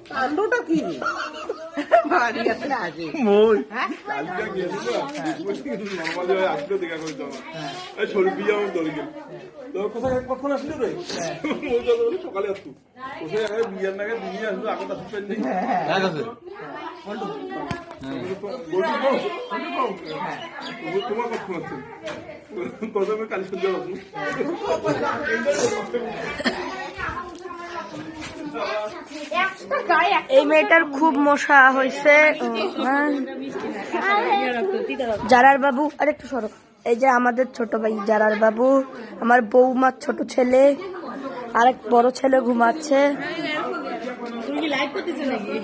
কাণ্ডটা কি কখন আসলি রে সকালে আসতু কোথায় বিয়ার নাগে দিয়ে আসবো এখন তোমার কখন আসছে প্রথমে কালী সূর্য আসবো এই মেয়েটার খুব মশা হয়েছে। জারার বাবু আর একটু সরো। এই যে আমাদের ছোট ভাই জারার বাবু, আমার বৌমার ছোট ছেলে, আরেক বড় ছেলে ঘুমাচ্ছে।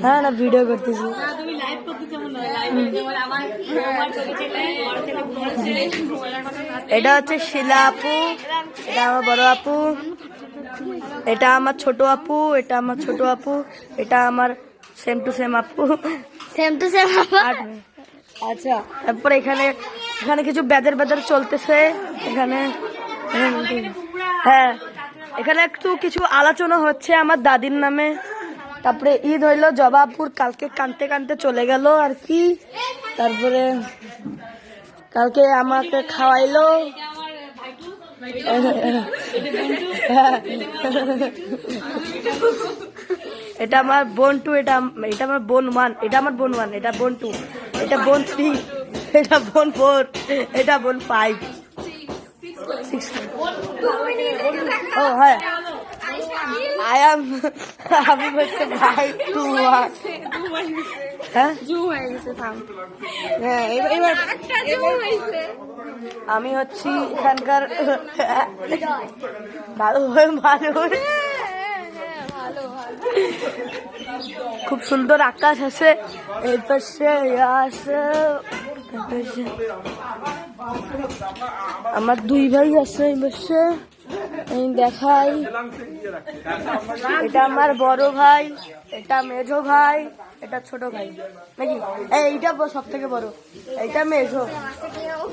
হ্যাঁ না, ভিডিও করতেছি। এটা হচ্ছে শিলা আপু, এটা আমার বড় আপু, এটা আমার ছোট আপু, এটা আমার ছোট আপু, এটা আমার সেম টু সেম আপু, সেম টু সেম। আচ্ছা, তারপরে এখানে কিছু বেদের চলতেছে এখানে। হ্যাঁ, এখানে একটু কিছু আলোচনা হচ্ছে আমার দাদির নামে। তারপরে ঈদ হইলো, জবাপুর কালকে কানতে কানতে চলে গেল আর কি। তারপরে কালকে আমাকে খাওয়াইলো। এটা আমার বোন 2, এটা আমার বোন 1, এটা আমার বোন 1, এটা বোন 2, এটা বোন 3, এটা বোন 4, এটা বোন 5, 6। ও হ্যাঁ, আমি হচ্ছে ভাই 2 1। হ্যাঁ হ্যাঁ, এবার আমি হচ্ছি এখানকার ভালো মানুষ। খুব সুন্দর আকাশ আছে, এই পাশে আছে, আমার 2 ভাই আছে এই পাশে। এই দেখাই, এটা আমার বড় ভাই, এটা মেজো ভাই, এটা ছোট ভাই নাকি। এইটা সব থেকে বড়, এইটা মেজো,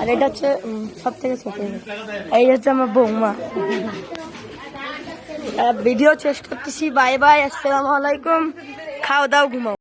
আর এটা হচ্ছে সব থেকে ছোট। এই হচ্ছে আমার বৌমা। ভিডিও শেষ করতেছি, বাই বাই, আসসালামু আলাইকুম, খাও দাও ঘুমাও।